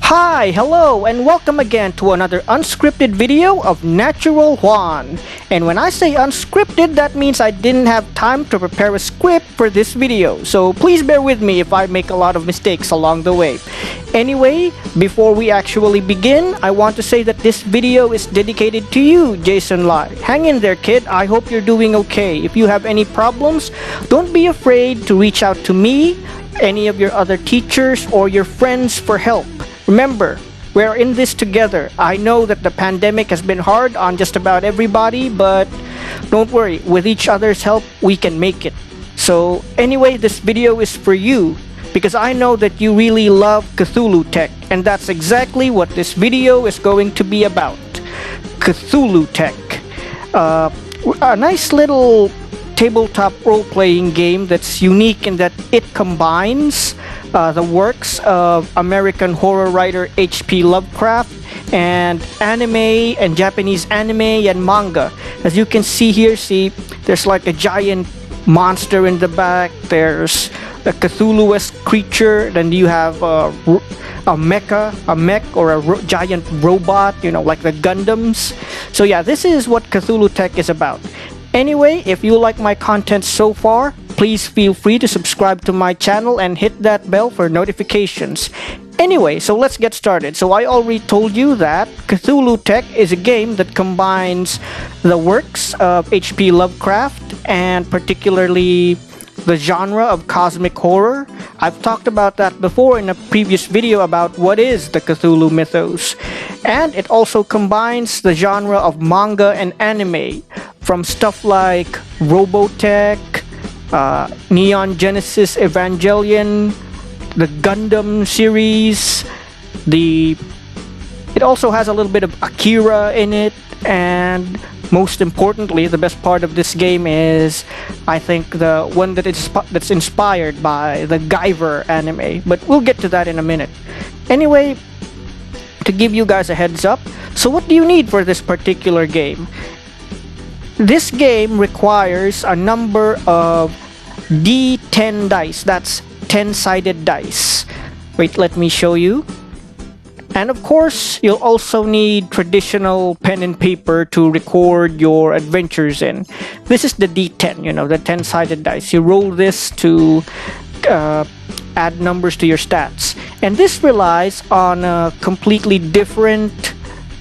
Hi, hello, and welcome again to another unscripted video of Natural Juan. And when I say unscripted, that means I didn't have time to prepare a script for this video. So please bear with me if I make a lot of mistakes along the way. Anyway, before we actually begin, I want to say that this video is dedicated to you, Jason Lai. Hang in there, kid. I hope you're doing okay. If you have any problems, don't be afraid to reach out to me, any of your other teachers, or your friends for help. Remember, we're in this together. I know that the pandemic has been hard on just about everybody, but don't worry, with each other's help, we can make it. So anyway, this video is for you, because I know that you really love Cthulhu Tech, and that's exactly what this video is going to be about. Cthulhu Tech. A nice little tabletop role-playing game that's unique in that it combines the works of American horror writer H.P. Lovecraft and anime and Japanese anime and manga. As you can see here, there's like a giant monster in the back, there's a Cthulhu-esque creature, then you have a mech or a giant robot, like the Gundams. So yeah, this is what Cthulhu Tech is about. Anyway, if you like my content so far, please feel free to subscribe to my channel and hit that bell for notifications. Anyway, so let's get started. So I already told you that Cthulhu Tech is a game that combines the works of H.P. Lovecraft and particularly the genre of cosmic horror. I've talked about that before in a previous video about what is the Cthulhu mythos. And it also combines the genre of manga and anime, from stuff like Robotech, Neon Genesis Evangelion, the Gundam series. It also has a little bit of Akira in it, and most importantly, the best part of this game is, I think, the one that's inspired by the Guyver anime, but we'll get to that in a minute. Anyway, to give you guys a heads up, so what do you need for this particular game? This game requires a number of D10 dice, that's 10-sided dice. Wait, let me show you. And of course, you'll also need traditional pen and paper to record your adventures in. This is the D10, the 10-sided dice. You roll this to add numbers to your stats. And this relies on a completely different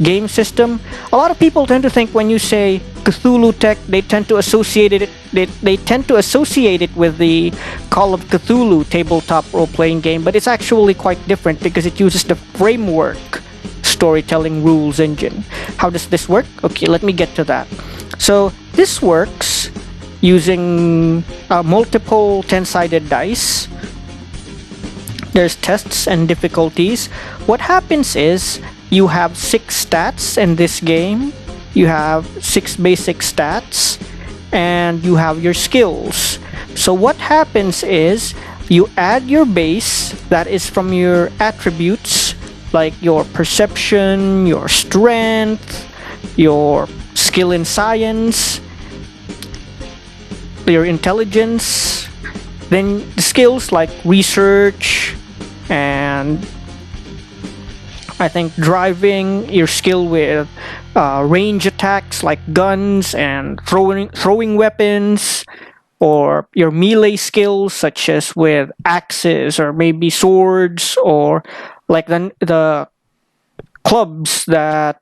game system. A lot of people tend to think when you say Cthulhu Tech, they tend to associate it with the Call of Cthulhu tabletop role-playing game, but it's actually quite different because it uses the framework storytelling rules engine. How does this work? Okay, let me get to that. So this works using multiple 10-sided dice. There's tests and difficulties. What happens is you have 6 stats in this game. You have 6 basic stats, and you have your skills. So what happens is you add your base, that is from your attributes, like your perception, your strength, your skill in science, your intelligence, then the skills like research and I think driving, your skill with range attacks like guns and throwing weapons, or your melee skills such as with axes or maybe swords, or like the clubs that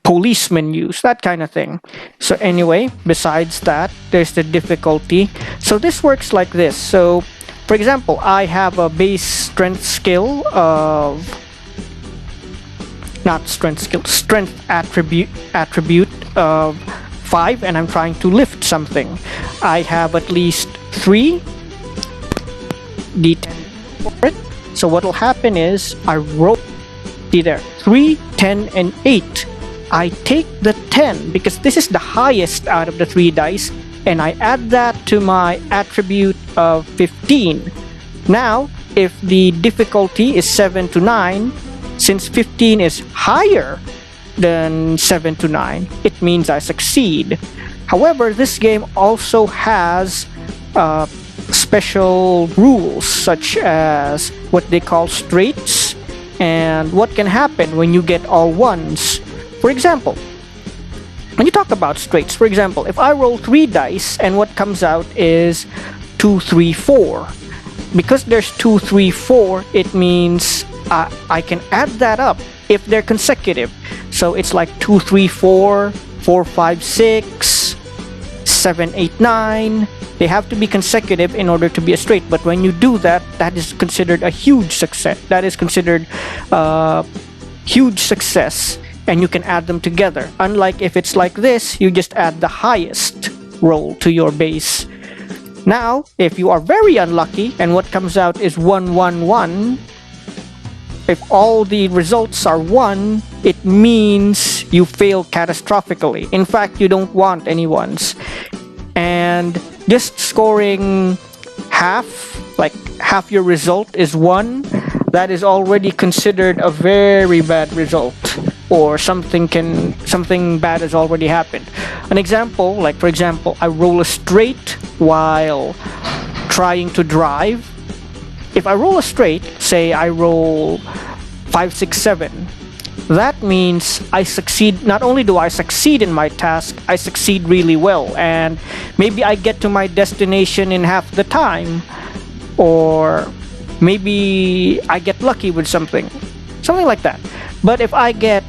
policemen use, that kind of thing. So anyway, besides that, there's the difficulty. So this works like this. So for example, I have a base strength skill of strength attribute of 5, and I'm trying to lift something. I have at least 3 D10 for it. So what will happen is I roll, see there, 3, 10, and 8. I take the 10 because this is the highest out of the 3 dice, and I add that to my attribute of 15. Now, if the difficulty is 7 to 9, since 15 is higher than 7 to 9, it means I succeed. However, this game also has special rules such as what they call straits, and what can happen when you get all ones. For example, when you talk about straights, for example, if I roll 3 dice and what comes out is 2, 3, 4, because there's 2, 3, 4, it means I can add that up if they're consecutive. So it's like 2, 3, 4, 4, 5, 6, 7, 8, 9. They have to be consecutive in order to be a straight. But when you do that, that is considered a huge success. That is considered huge success, and you can add them together. Unlike if it's like this, you just add the highest roll to your base. Now, if you are very unlucky and what comes out is 1, 1, 1, if all the results are 1, it means you fail catastrophically. In fact, you don't want any ones. And just scoring half, like half your result is 1, that is already considered a very bad result, or something bad has already happened. An example, like for example, I roll a straight while trying to drive. If I roll a straight, say I roll 5, 6, 7, that means I succeed. Not only do I succeed in my task, I succeed really well, and maybe I get to my destination in half the time, or maybe I get lucky with something like that. But if I get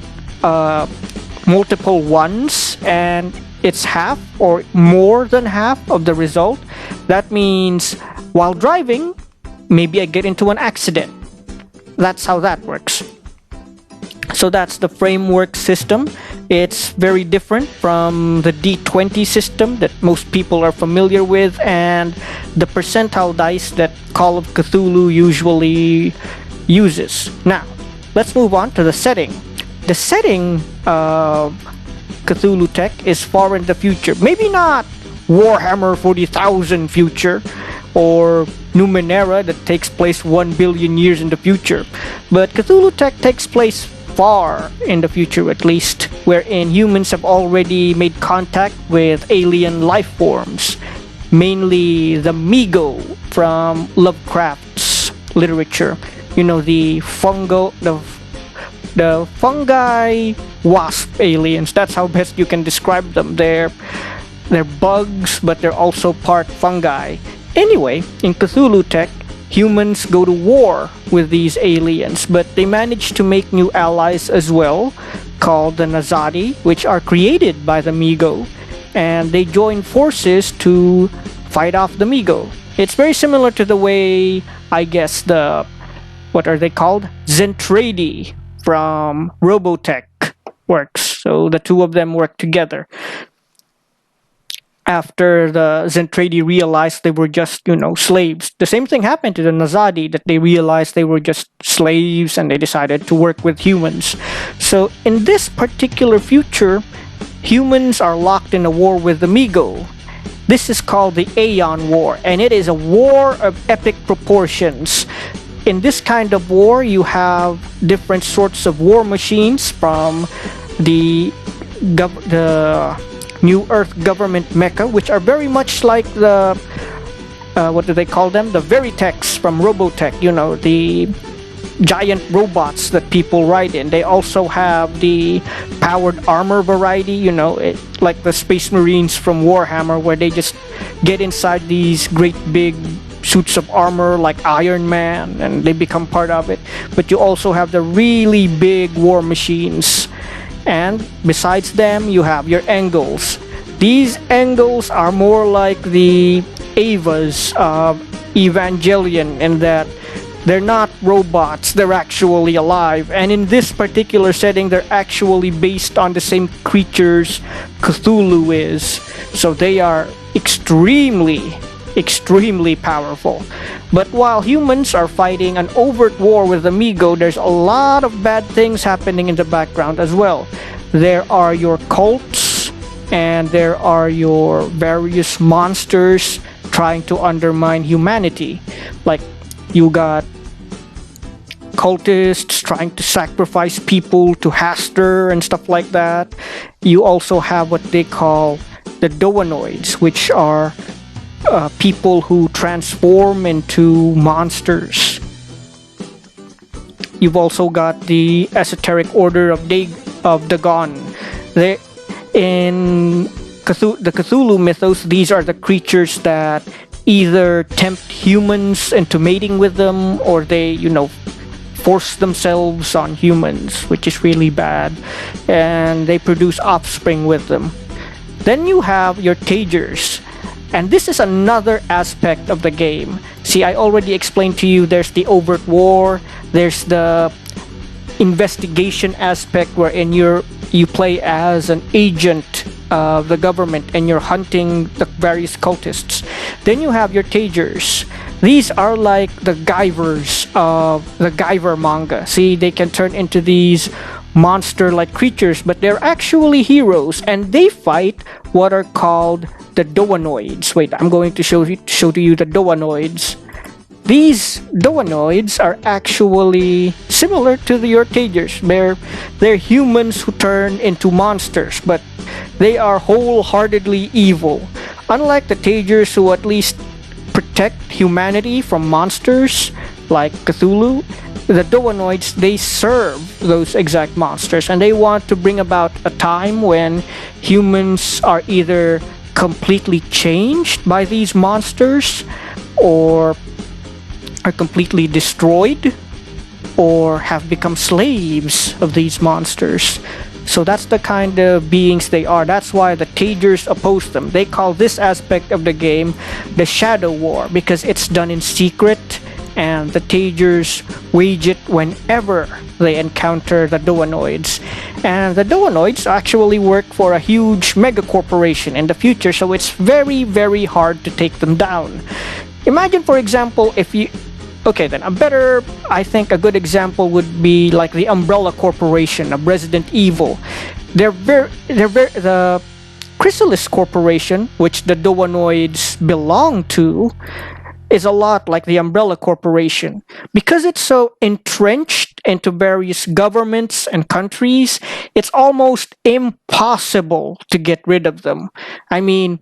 multiple ones and it's half or more than half of the result, that means while driving, maybe I get into an accident. That's how that works. So that's the framework system. It's very different from the D20 system that most people are familiar with, and the percentile dice that Call of Cthulhu usually uses. Now, let's move on to the setting. The setting of Cthulhu Tech is far in the future. Maybe not Warhammer 40,000 future, or Numenera that takes place 1 billion years in the future. But Cthulhu Tech takes place far in the future, at least, wherein humans have already made contact with alien life forms, mainly the Migo from Lovecraft's literature. You know, the fungi wasp aliens. That's how best you can describe them. They're bugs, but they're also part fungi. Anyway, in Cthulhu Tech, humans go to war with these aliens, but they manage to make new allies as well, called the Nazadi, which are created by the Migo, and they join forces to fight off the Migo. It's very similar to the way, I guess, what are they called? Zentradi from Robotech works. So the two of them work together. After the Zentradi realized they were just, slaves. The same thing happened to the Nazadi, that they realized they were just slaves and they decided to work with humans. So in this particular future, humans are locked in a war with the Migo. This is called the Aeon War, and it is a war of epic proportions. In this kind of war, you have different sorts of war machines from the New Earth government mecha, which are very much like the what do they call them? The Veritechs from Robotech. The giant robots that people ride in. They also have the powered armor variety. Like the Space Marines from Warhammer, where they just get inside these great big suits of armor like Iron Man, and they become part of it. But you also have the really big war machines. And besides them, you have your Engels. These Engels are more like the Avas of Evangelion, in that they're not robots, they're actually alive. And in this particular setting, they're actually based on the same creatures Cthulhu is. So they are extremely powerful. But while humans are fighting an overt war with the Migo, there's a lot of bad things happening in the background as well. There are your cults, and there are your various monsters trying to undermine humanity. Like, you got cultists trying to sacrifice people to Hastur and stuff like that. You also have what they call the Doanoids, which are people who transform into monsters. you've also got the esoteric order of Dagon. They, in the Cthulhu mythos, these are the creatures that either tempt humans into mating with them, or they, force themselves on humans, which is really bad, and they produce offspring with them. Then you have your Tagers, and this is another aspect of the game. See, I already explained to you, there's the overt war, there's the investigation aspect wherein you play as an agent of the government and you're hunting the various cultists. Then you have your Tagers. These are like the Guyvers of the Guyver manga. See, they can turn into these monster-like creatures, but they're actually heroes, and they fight what are called the Doanoids. Wait, I'm going to show to you the Doanoids. These Doanoids are actually similar to your Tagers. They're humans who turn into monsters, but they are wholeheartedly evil. Unlike the Tagers, who at least protect humanity from monsters like Cthulhu, the Doanoids, they serve those exact monsters, and they want to bring about a time when humans are either completely changed by these monsters, or are completely destroyed, or have become slaves of these monsters. So that's the kind of beings they are. That's why the Tagers oppose them. They call this aspect of the game the Shadow War, because it's done in secret, and the Tagers wage it whenever they encounter the Doanoids. And the Doanoids actually work for a huge mega corporation in the future, so it's very, very hard to take them down. Imagine, for example, if you... Okay, then I think a good example would be like the Umbrella Corporation of Resident Evil. The Chrysalis Corporation, which the Doanoids belong to, is a lot like the Umbrella Corporation. Because it's so entrenched into various governments and countries, it's almost impossible to get rid of them. I mean,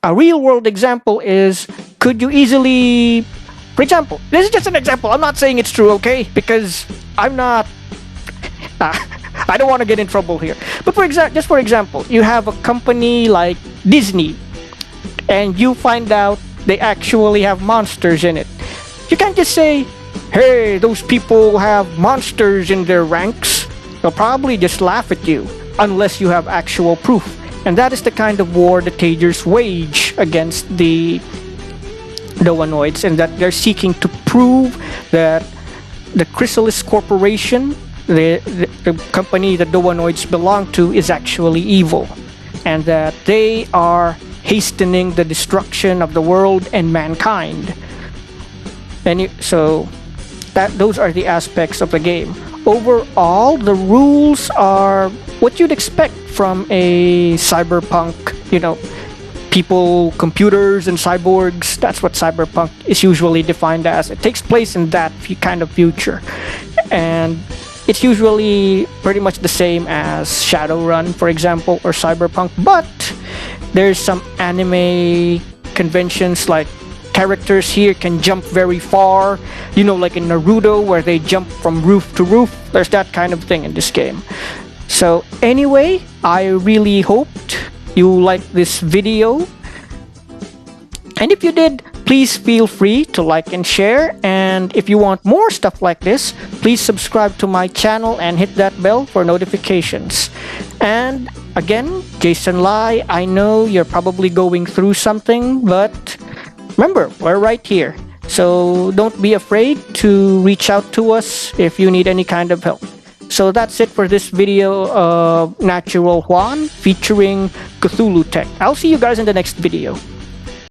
a real-world example is, could you easily... For example, this is just an example. I'm not saying it's true, okay? Because I'm not... I don't want to get in trouble here. But for example, you have a company like Disney, and you find out they actually have monsters in it. You can't just say, hey, those people have monsters in their ranks. They'll probably just laugh at you, unless you have actual proof. And that is the kind of war the Tagers wage against the Doanoids, and that they're seeking to prove that the Chrysalis Corporation, the company the Doanoids belong to, is actually evil, and that they are hastening the destruction of the world and mankind. And so those are the aspects of the game. Overall, the rules are what you'd expect from a cyberpunk, people, computers, and cyborgs. That's what cyberpunk is usually defined as. It takes place in that kind of future, and it's usually pretty much the same as Shadowrun, for example, or cyberpunk, but there's some anime conventions, like characters here can jump very far, like in Naruto, where they jump from roof to roof. There's that kind of thing in this game. So anyway, I really hoped you liked this video, and if you did, please feel free to like and share. And if you want more stuff like this, please subscribe to my channel and hit that bell for notifications. And again, Jason Lai, I know you're probably going through something, but remember, we're right here. So don't be afraid to reach out to us if you need any kind of help. So that's it for this video of Natural Juan featuring Cthulhu Tech. I'll see you guys in the next video.